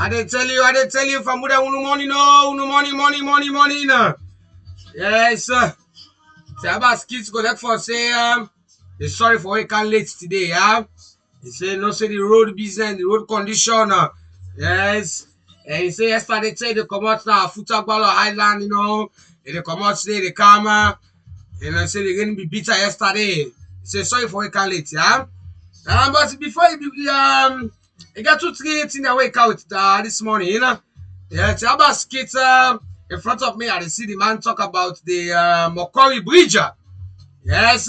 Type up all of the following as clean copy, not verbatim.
I didn't tell you, from where money, no, money, no. Yes, say about kids go that for say, they sorry for waking late today, yeah. He say, no, say the road business, the road condition, yes. And he say, yesterday, say they come out now, Futagbalo Island, you know, and they come out today, the camera, and I say they're going to be bitter yesterday. He say, sorry for waking late, yeah. But before he got 2-3 things that wake out this morning, you know. Yeah, it's about skits in front of me. I see the man talk about the Mokori Bridge. Yes,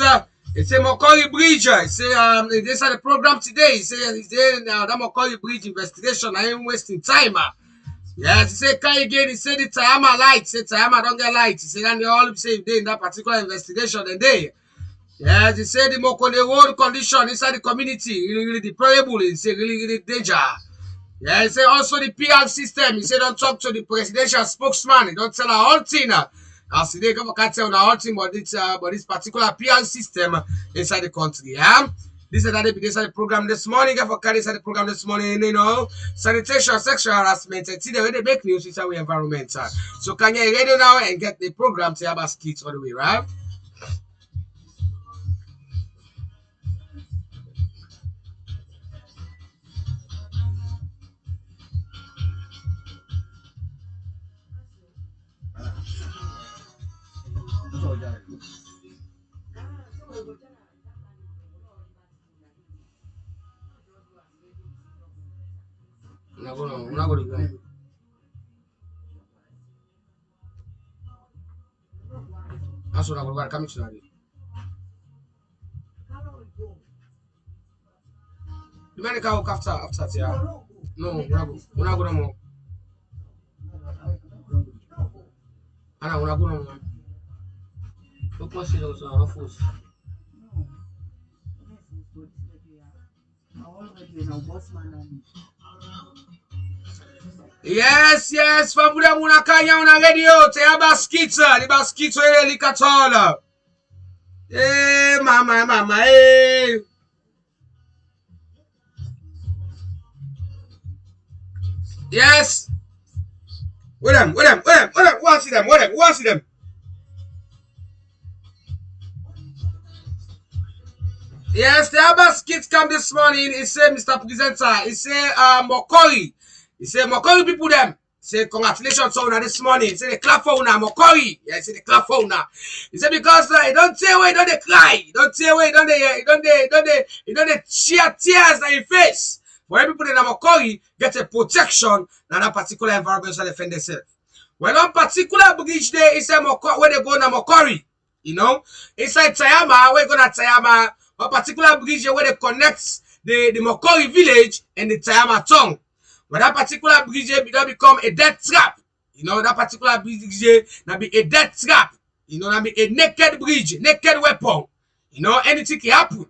it's a Mokori Bridge. He say they said the program today. He say he's there now. That Mokori Bridge investigation. I ain't wasting time. Yes, he say Kai again. He said the Tayama light. He said Tayama don't get light. He said and they all say they in that particular investigation and they. Yes, he said the road condition inside the community really deplorable. He said really danger. Yeah, he said also the PR system. He said don't talk to the presidential spokesman. He don't tell our whole thing. As they can't tell our whole thing about this particular PR system inside the country. Yeah. This is the program this morning. For carry the program this morning, you know, sanitation, sexual harassment, and see the way they make news is our environment. So can you ready now and get the program to have us kids all the way, right? That's what I'm going to come to. The man can walk after yeah. No, we're not going to move. Anna, we're not going to move. Don't push it also, not force. Yes, Fabuda Munakanya on a radio, Tea Baskitsa, the Baskitso Elicatola. Eh, mama, eh. Yes. With them. Watch them. Yes, the Abbas kids come this morning. He said, Mr. Presenter, he said, Mokori. He said, Mokori people them. He said, congratulations to una this morning. He said, they clap for una, Mokori. Yeah, he said, they clap for una. He said, because he don't say away, don't they cry. He don't say away, don't they sheer tears in your face. For every people in Mokori get a protection in that particular environment to defend themselves. Well, on particular bridge there, he said, where they go na Mokori. You know, inside Tayama, where go na Tayama. A particular bridge where they connect the Mokori village and the Tayama town. But that particular bridge will become a death trap. You know, that particular bridge will be a death trap. You know, that be a naked bridge, naked weapon. You know, anything can happen.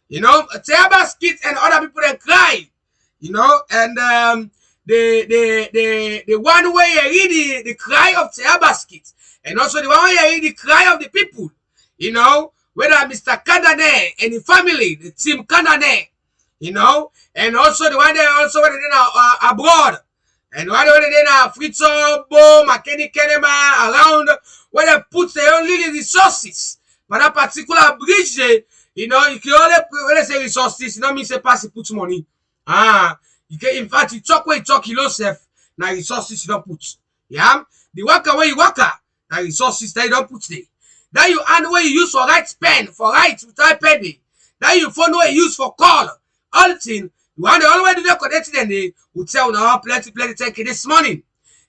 You know, Tayama's kids and other people they cry. You know, and the one way you hear the cry of Tayama's kids, and also the one way you hear the cry of the people. You know, whether Mr. Kandane and the family, the team Kandane, you know, and also the one they also when they're abroad, and when they're Fritzo, Bo, McKenny, Kenema, around, where they put their own little resources. But that particular bridge, they, you know, you can only, when they say resources, you know, mean say pass, you put money. You can, in fact, you talk where you talk, you yourself, now resources you don't put. Yeah? The worker where you work, now resources that you don't put there. That you hand where you use for right pen, for right without penny. That you phone where you use for call. All the thing. You want the only way to do connect then they will tell now plenty take it this morning.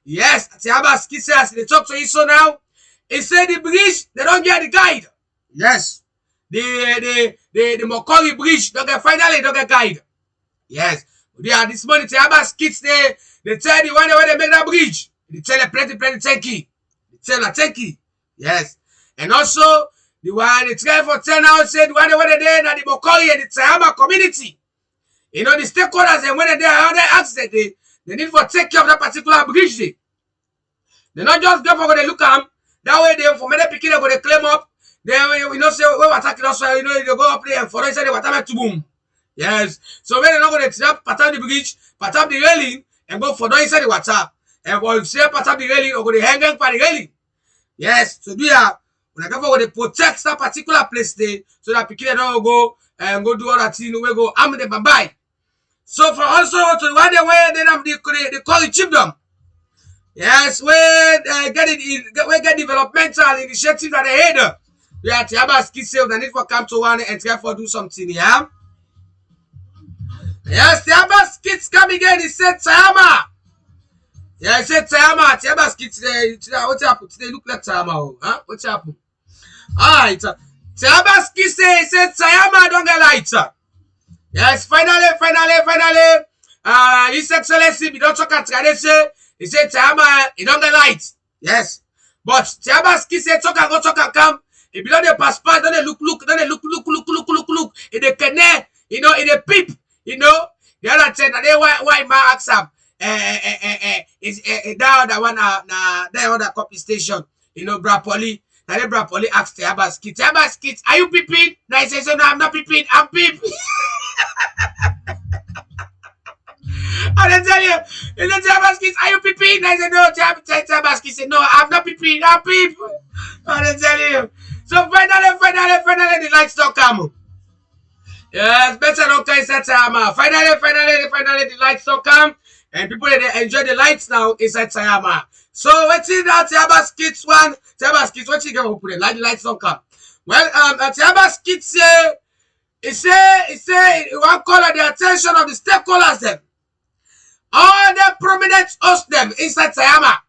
Yes, Tiabas says they talk to you so now. He said the bridge, they don't get the guide. Yes. The Mokori bridge, finally don't get guide. Yes. Yeah, this morning Tiabas kids they tell the one where they make that bridge. They tell a plenty tanky. They tell a tanky. Yes. And also, the one they try for 10 hours said, one where they in the Mokori and the Tayama community. You know, the stakeholders, and when they're out there, accident, they need to take care of that particular bridge. They not just go for the look at them. That way, they for many people, they go to claim up. Then, you know, say, we're attacking us, you know, they go up there and for us, they were to boom. Yes. So, when they're not going to trap, pat up the bridge, pat up the railing, and go for no inside the water. And when you say part of the railing, or go the hanging for the railing. Yes, so do ya when I go for the protect that particular place there, so that people don't go and go do all that thing, we go arm them and buy. So for also to one day where they call it chiefdom. Yes, when get developmental initiative that they had. We are Tiaba ski sale, they need for come to one and try for do something, yeah. Yes, Tiaba skits come again, he said Tayama. Yeah, he said Tayama, Tiaba skits today. What happened? Today look like Tayama, huh? What happened? Alright. Tiaba skits say, he said Tayama don't get lights. Yes, finally. His Excellency, we don't talk at Tradition. He said Tayama, he don't get lights. Yes. But Tiaba skits say talk and come. If you don't pass, don't look, don't look, in the connect, in the peep, the other thing, and then why my ask him, is that other one, that other copy station, Brapoli, now the Brapoli asked Tiaba skits, are you peeping? Now he says, no, I'm not peeping, I'm peep. And then tell you, Tiaba skits, are you peeping? Now he said, no, Tiaba skits said, no, I'm not peeping, I'm peep. And then tell you. So finally, the lights don't come. Yes, better don't come inside Tayama. Finally, the lights don't come. And people, they enjoy the lights now inside Tayama. So, what's in that Tayama skits one? Tayama skits, what you going to put in? Like the lights don't come. Well, Tayama skits say, he say, one call at the attention of the stakeholders them. All the prominent hosts them inside Tayama.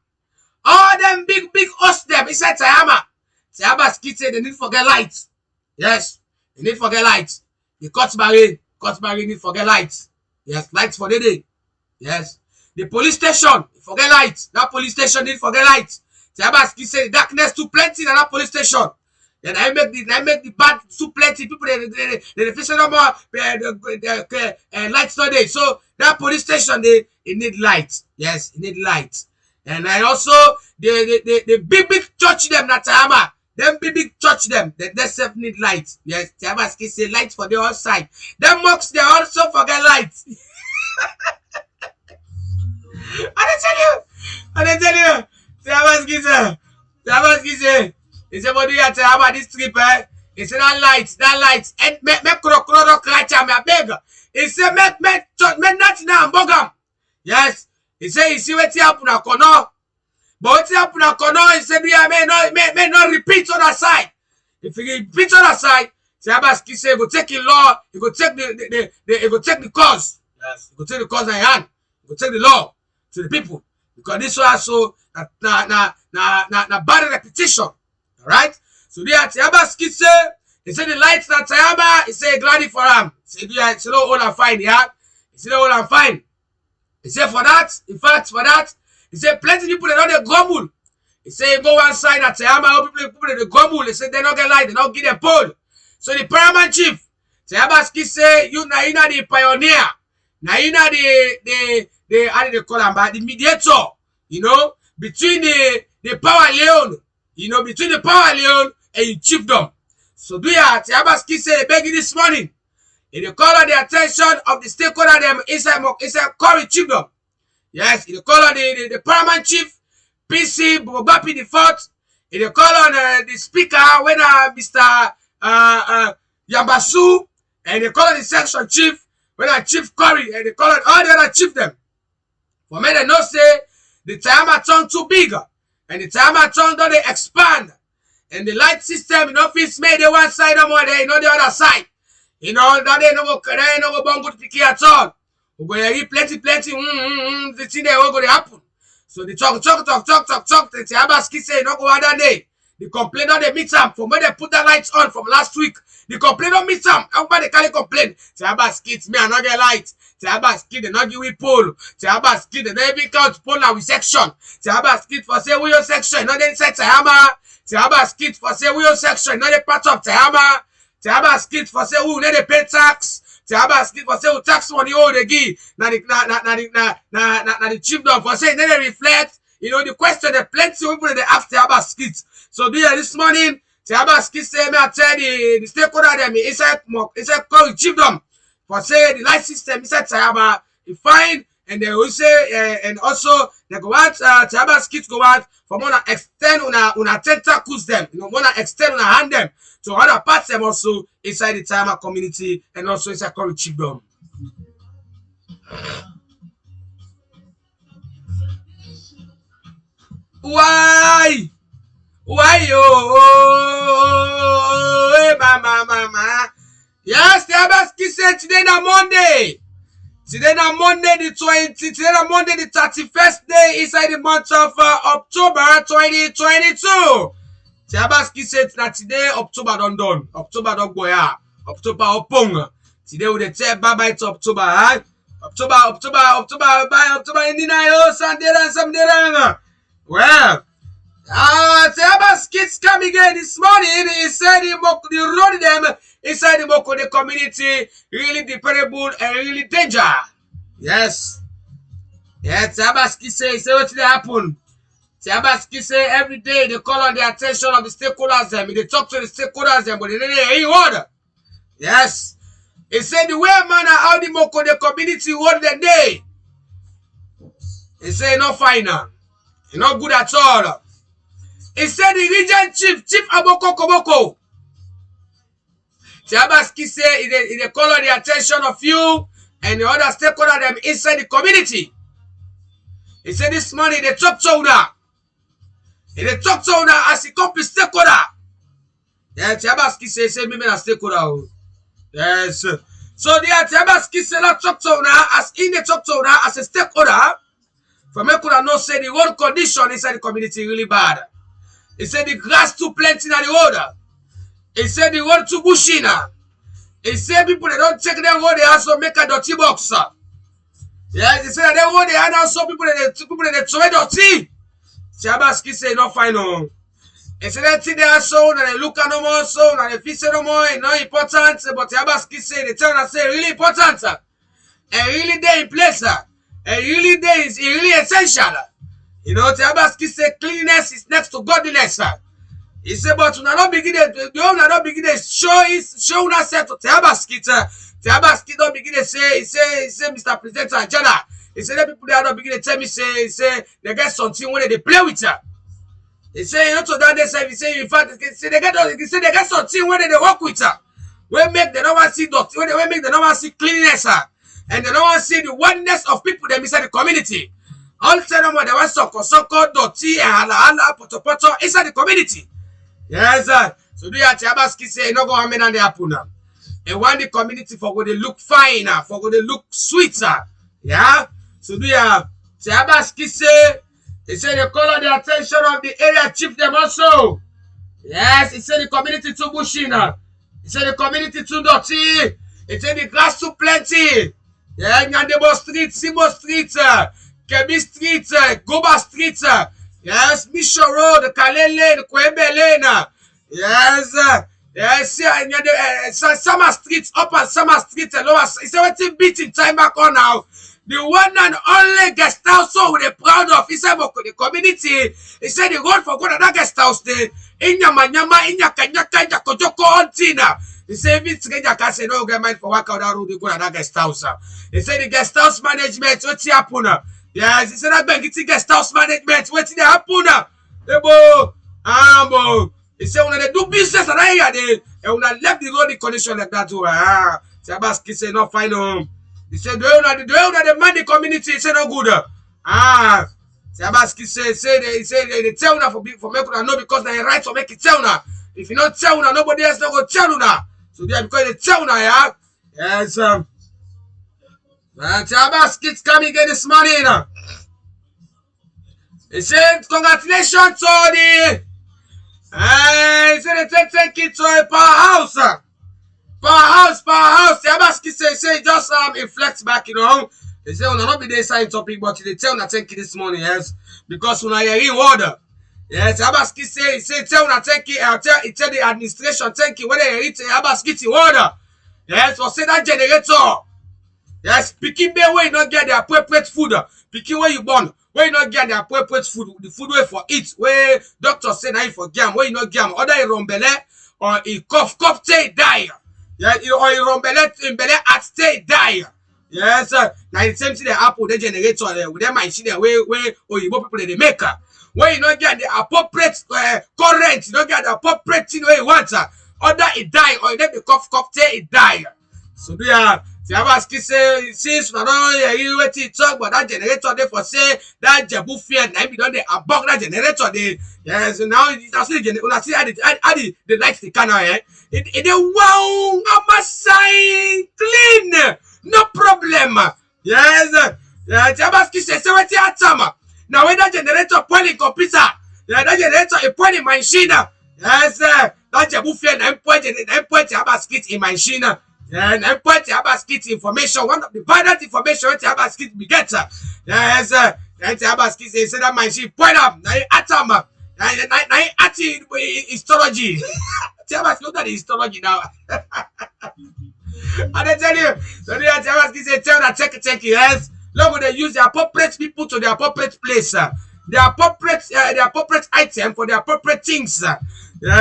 All them big hosts them inside Tayama. Tiaba skits say they need to get lights. Yes, they need to get lights. The court marine need to get lights. Yes, lights for the day. Yes. The police station, forget lights. That police station need to get lights. Tiaba skits say the darkness too plenty in that police station. Then I make the bad too plenty. People they face no more lights today. So that police station they need lights. Yes, it need lights. And I also the big church them na Tayama. Them big church them, they self need lights. Yes, Tiaba skits say lights for the outside. Them mocks they also forget lights. I tell you, Tiaba skits say, he said, what do you have to have about this trip, eh? He said, that lights, and make crocodile cry, me a beg. He said, make that now, bogam. Yes, he said, you see what happen na corner. But what happen na corner, he said, may not repeat on that side. If you repeat on that side, Tiaba skits say, go take in law, you go take the cause. Yes, you go take the cause in hand. You go take the law to the people. Because this was also na bad repetition. Alright? So there Tiaba skits say, he said the lights na Tayama, he said glad for him. He said, no, all I'm fine, yeah. He said, all I'm fine. He said for that, in fact, for that, he said plenty people they don't grumble. He said go one side at Tayama, all people they grumble. He said they don't get light, they don't give them pole. So the paramount chief, Tiaba skits say, you na the pioneer, na the how do they call him, the mediator, between the power leon, between the power leon and the chiefdom. So do ya, Tiaba skits say they begging this morning. And they call on the attention of the stakeholder them inside Corey chiefdom. Yes, they call on the paramount chief, PC Bobapi the fourth. And they call on the speaker when Mr. Yambasu, and they call on the section chief when Chief Corey, and they call on all the other chief them. For me, they know say the Tayama tongue too big, and the Tayama tongue don't they expand. And the light system in office made the one side or more there, the other side. That they no go bang good picky at all. We go hear plenty, the thing there will go to happen. So the talk, the Tiaba skits say no go other day. The complaint on the meet up from when they put the lights on from last week. The complaint on meet up. Everybody can't complain. Tiaba skits me and not get lights. Tiaba skits they not give we poll. Tiaba skits they don't even count poll now with section. Tiaba skits for say we your section, not inside Tayama. Tiaba skits for say we your section, not a part of Tayama. Tiaba skits for say we need to pay tax. Tiaba skits for say we tax money all they give. Now the chiefdom for say they reflect. The question that plenty of people they ask Tiaba skits. So this morning, Tiaba skits say me I tell the stakeholder them inside call chiefdom for say the light system inside Tiaba is fine and they will say, and also they go out, TAIA kids go out for more than extend una tentacles them, more than extend una hand them to other parts them also inside the TAIA community and also inside Corey Chiefdom. Why? Hey, mama. Yes, TAIA kids said today na Monday. Today na Monday the 31st day inside the month of October 2022. TAIA said that today October done. October don't go here. October opong. Today we dey tell bye to October, huh? October, bye October Indina yo Sandera. Well, TAIA kids come again this morning. He said the road them inside the Moko community really dependable and really danger. Yes. Yeah, TAIA kids say what they happen. TAIA kids say every day they call on the attention of the stakeholders them. They talk to the stakeholders them, but they didn't hear order. Yes. He said the way man how the Moko community hold the day. He said not fine now. Not good at all. He said the region chief Aboko Koboko. TAIA kids say they call on the attention of you and the other stakeholders them inside the community. He said this morning they talk to una. They talk to una as a company stakeholder. Yeah, TAIA kids say me a stakeholder. Yes. So the TAIA kids say that talk to una as in the talk to una as a stakeholder. For me could know say the road condition inside the community really bad. He said the grass too plenty in the road. He said the road too bushy now. He said people they don't take them road they also make a dirty box. Yes, he said they road they and also people they throw dirty. TAIA kids say not fine no. He said that thing they also and they look at no more so and they feel say no more not important but TAIA kids say they tell us say really important and really they in place. And really there is really essential. You know, TAIA kids say cleanliness is next to godliness. He said, but we not begin to show ourselves to TAIA kids. TAIA kids don't begin to say, he say, Mr. Presenter Jana. He said, the people that don't begin to tell me, say, they get something when they play with her. He say, you know, to that they say, in fact, they get something when they work with her. When make the normal see dot, when make the normal see cleanliness. And they don't want to see the oneness of people that inside the community. All tell them what they want soko, dirty, and hala, poto, inside the community. Yes, sir. So do you have TAIA kids say, no go on and they happen now. And want the community for go they look fine, for go they look sweeter. Yeah? So do you have TAIA kids say, he said they call on the attention of the area chief them also. Yes, he said the community too bushy now. He said the community too dirty. He said the grass too plenty. Yeah, Nyandebo Street, Simo Street, Kebi Street, Goba Street, yes, Mission Road, Kale Lane, Kwebe Lane, yes, Summer Street, up and Summer Street, and lower. He said, what's beat in time back on now? The one and only guest house so we're proud of. He said, the community, he said, the road for good at that guest house, Inyama, Inyaka, Kojoko, Ontina. He said, if it's can say no get mind for work out that road, you go to that guest house. He said the guest house management, what's happen? Yes, he said that bank it's guest house management, what's happen? He said when they do business and I they when I left the road in condition like that too. TAIA kids say not fine home. He said the money community, he said no good. TAIA kids say they tell now for make una know because they right to make it tell now. If you not tell now, nobody else not go tell now. So they are because they tell now, yeah. Yes, TAIA kids coming again this morning. He said, congratulations to the he said they take it to a powerhouse. Powerhouse. TAIA kids say just inflect back, you know. They say will not be the same topic, but they tell na take it this morning, yes. Because when I hear order. Yes, TAIA kids say tell na take it, tell the administration take it whether you eat TAIA kids in order. Yes, for say that generator. Yes, picking be where you not get the appropriate food. Picking where you born, where you not get the appropriate food, the food way for eat, where doctor say now you for gam, where you not gam, other you rumbele or you cough, stay die. Yeah, or you rumbele at stay die. Yes, now the same thing the Apple the generator with them machine where Oyibo people they make. When you don't get the appropriate current, you don't get the appropriate thing where you want, other it die or you let the cough till it die. So do ya? Tiabaski say since we don't hear wetin talk but that generator they for say that Jebu fear na be don dey abog that generator dey. Yes, so now that's the generator. Una see how the lights the canal eh. It dey wow, amasai clean, no problem. Yes, Tiabaski say wetin atama. Now when that generator point in computer, that generator is point in machine. Yes, that Jebu fear na point Tiabaski in machine. And point Tiabaski information, one of the vital information Tiabaski we get. Yes, Tiabaski say that machine point up. Now atom, now atom histology. Tiabaski look at the histology now. And I tell you, so the Tiabaski say tell that check yes. Look, they use the appropriate people to the appropriate place. The appropriate item for the appropriate things. Yeah,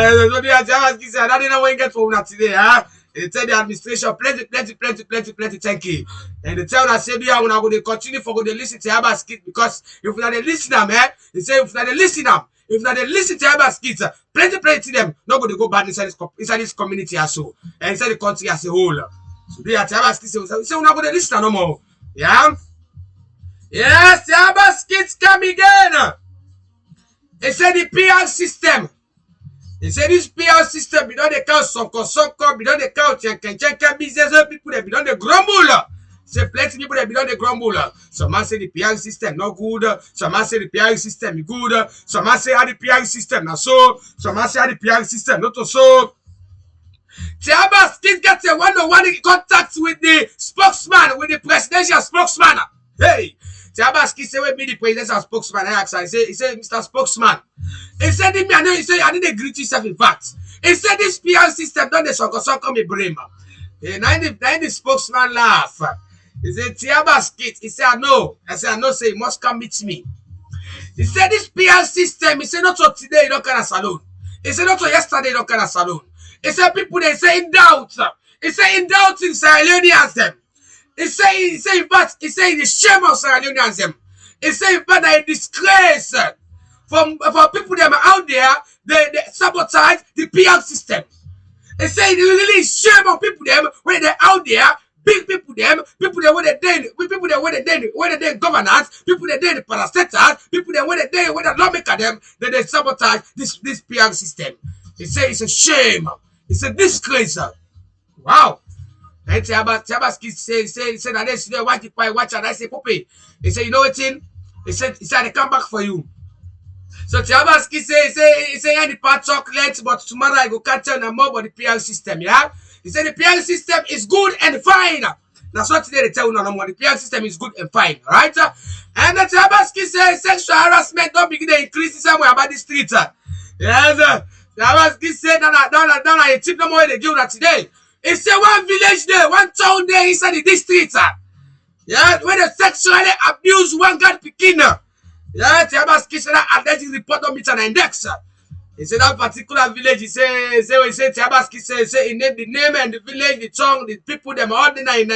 so the Tiabaski say I don't know when you get from that today, huh? They tell the administration plenty, thank you. And they tell us say we are going to continue for to listen to Tiabaski because if we are the listener, man, they say if we are the listener, if not they listen to Tiabaski, plenty them not going to go bad inside this community as so and inside the country as a whole. So they are Tiabaski say we're not going to listen no more. Yeah. Yes, Tiabaski come again. They say the PR system. They say this PR system, we don't count sonko, we don't count chenken business people, they don't grumble. Say plenty people that be don't grumble. Some man say the PR system not good. Some man say the PR system is good. Some man say how the PR system not so. Some man say how the PR system not so. Tiabaski gets a one-on-one contact with the spokesman, with the presidential spokesman. Hey, Tiabaski say we be the presidential spokesman. I asked her, he said, Mr. Spokesman. He said, I didn't greet yourself in fact. He said this PR system done the sonko me brain. And the spokesman laugh. He said, Tiabaski. He said, I know. I said, I know, say you must come meet me. He said this PR system, he said not to today, you don't kind of salon. He said not to yesterday, you don't kind of salon. He said people they say in doubt. He said in doubt in Sierra Leoneans them. He said in fact, he said the shame of Sierra Leoneans them. He said in fact that a disgrace for people that are out there, they sabotage the PR system. He said it really shame on people them when they're out there, big people them, people that when they governance, people that they parastatals, people that when they lawmaker them, that they sabotage this PR system. He said it's a shame. It's a disgrace. Wow. And Tiabaski said that they see the white pie watch and I say Poppy. He said, you know what thing? He said they come back for you. So Tiabaski say any part chocolate, but tomorrow I go catch you more about the PR system, yeah? He said the PR system is good and fine. That's what today they tell you no more. The PR system is good and fine, right? And the Tiabaski says sexual harassment don't begin to increase somewhere about the street. Yes, Tiabaski said down a tip no more they give that today. He said one village there, one town there inside the district. Yeah, where they sexually abuse one God Pekina. Yeah, Tiabaski said that alleged report on meet an index. He said that particular village, he said Tiabaski say he named the name and the village, the tongue, the people, them all the nine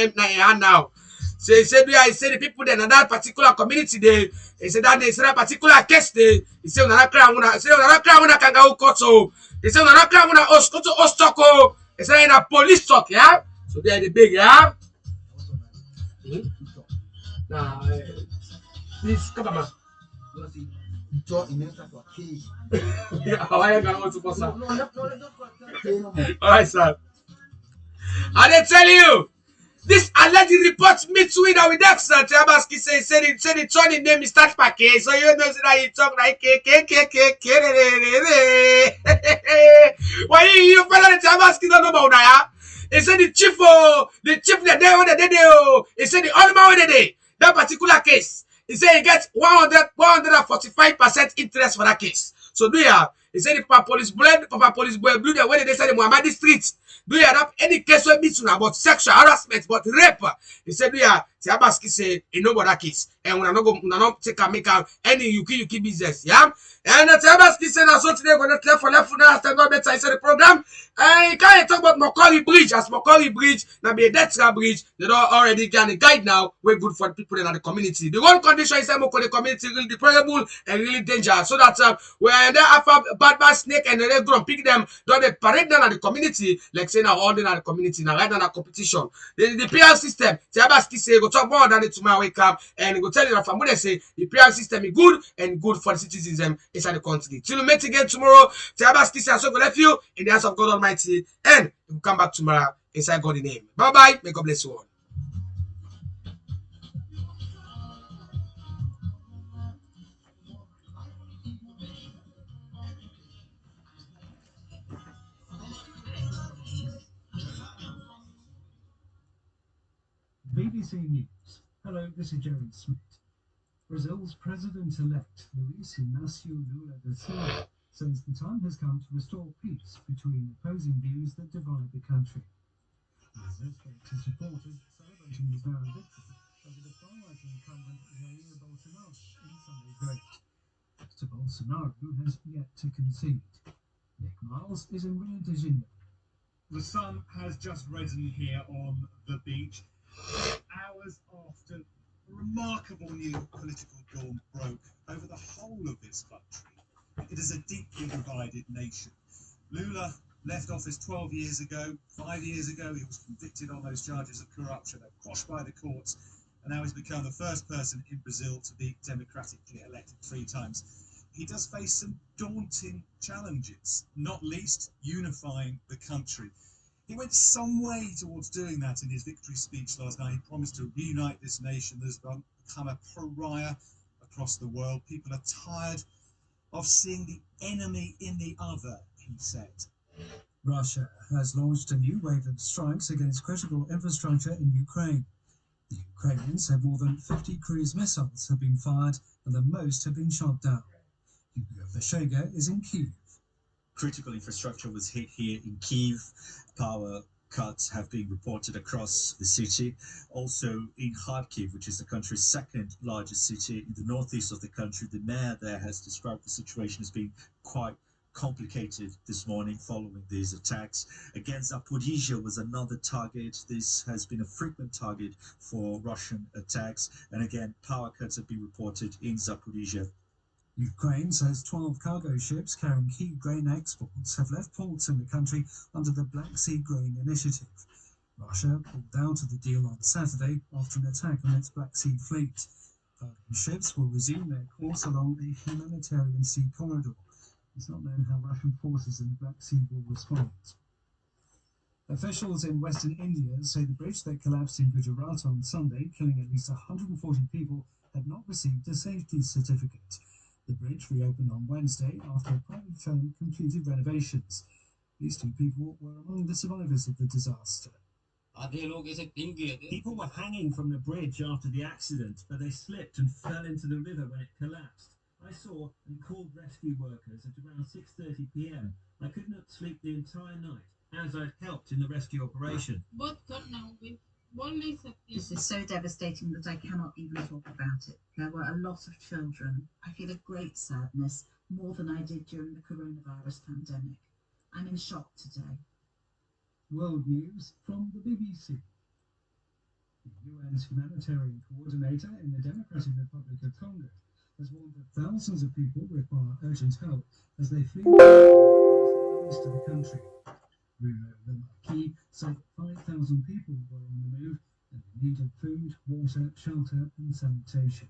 now. So he said the people then in that particular community there, he said that particular case there, he said una crown kanga ukoto. He said una crown una ostoko. He said in a police talk, yeah? So they are the big, yeah? Now, please come on, man. Alright, sir. And they tell you, this alleged report meets with Dexter. Tiabaski said the Tony name is start package, so you know that he talk like why you fella Tiabaski don't know about that? He said the chief the day when they do. He said the only man when they that particular case. He said he gets 145% interest for that case. So do you have? He said if Papa Police Boy Blue there when they say the Muhammadi streets. Do you have any case where meets about sexual harassment, but rape? He said do you have? Tiabaski say, no bother case. And when I not take and make any yuki business, yeah? And Tiabaski say, now so today, going to left for now, after God better, I said the program. And you can't talk about Mokori Bridge, as Mokori Bridge, now be a death bridge, they don't already get a guide now, we're good for the people in the community. The one condition is that the community really deplorable and really dangerous, so that when they have a bad snake and they go and pick them, don't they parade down at the community, like say now all day at the community, now right now competition. The PR system, Tiabaski say, go talk more than it tomorrow wake up, and go tell you that from what they say, the PR system is good and good for the citizens inside the country. Till we meet again tomorrow, Tiabaski say, I so go left you in the hands of God Almighty, and we'll come back tomorrow inside God's name. Bye bye. May God bless you all. BBC News. Hello, this is Jerry Smith. Brazil's president-elect Luiz Inácio Lula da Silva says the time has come to restore peace between opposing views that divide the country. Lula spoke to supporters celebrating his now victory over the far-right incumbent Jair Bolsonaro in Sunday's vote. Mr. Bolsonaro has yet to concede. Nick Miles is in Rio de Janeiro. The sun has just risen here on the beach, hours after a remarkable new political dawn broke over the whole of this country. It is a deeply divided nation. Lula left office 12 years ago. 5 years ago, he was convicted on those charges of corruption, quashed by the courts, and now he's become the first person in Brazil to be democratically elected 3 times. He does face some daunting challenges, not least unifying the country. He went some way towards doing that in his victory speech last night. He promised to reunite this nation that has become a pariah across the world. People are tired of seeing the enemy in the other, he said. Russia has launched a new wave of strikes against critical infrastructure in Ukraine. The Ukrainians have more than 50 cruise missiles have been fired and the most have been shot down. Hugo Vashega is in Kyiv. Critical infrastructure was hit here in Kyiv. Power cuts have been reported across the city. Also in Kharkiv, which is the country's second largest city in the northeast of the country, the mayor there has described the situation as being quite complicated this morning following these attacks. Again, Zaporizhia was another target. This has been a frequent target for Russian attacks. And again, power cuts have been reported in Zaporizhia. Ukraine says 12 cargo ships carrying key grain exports have left ports in the country under the Black Sea Grain Initiative. Russia pulled out of the deal on Saturday after an attack on its Black Sea fleet. Cargo ships will resume their course along the humanitarian sea corridor. It's not known how Russian forces in the Black Sea will respond. Officials in Western India say the bridge that collapsed in Gujarat on Sunday, killing at least 140 people, had not received a safety certificate. The bridge reopened on Wednesday after a private firm completed renovations. These 2 people were among the survivors of the disaster. People were hanging from the bridge after the accident, but they slipped and fell into the river when it collapsed. I saw and called rescue workers at around 6:30 p.m. I could not sleep the entire night, as I'd helped in the rescue operation. This is so devastating that I cannot even talk about it. There were a lot of children. I feel a great sadness, more than I did during the coronavirus pandemic. I'm in shock today. World news from the BBC. The UN's humanitarian coordinator in the Democratic Republic of Congo has warned that thousands of people require urgent help as they flee the east of the country. Bruno Le Marquis said 5,000 people were on the move and in need of food, water, shelter and sanitation.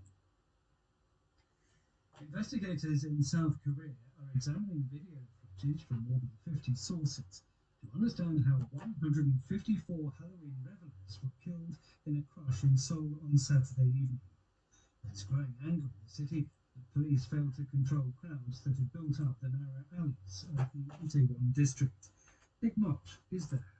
Investigators in South Korea are examining video footage from more than 50 sources to understand how 154 Halloween revelers were killed in a crush in Seoul on Saturday evening. There's growing anger in the city that police failed to control crowds that had built up the narrow alleys of the Itaewon district. Nick Marsh is there.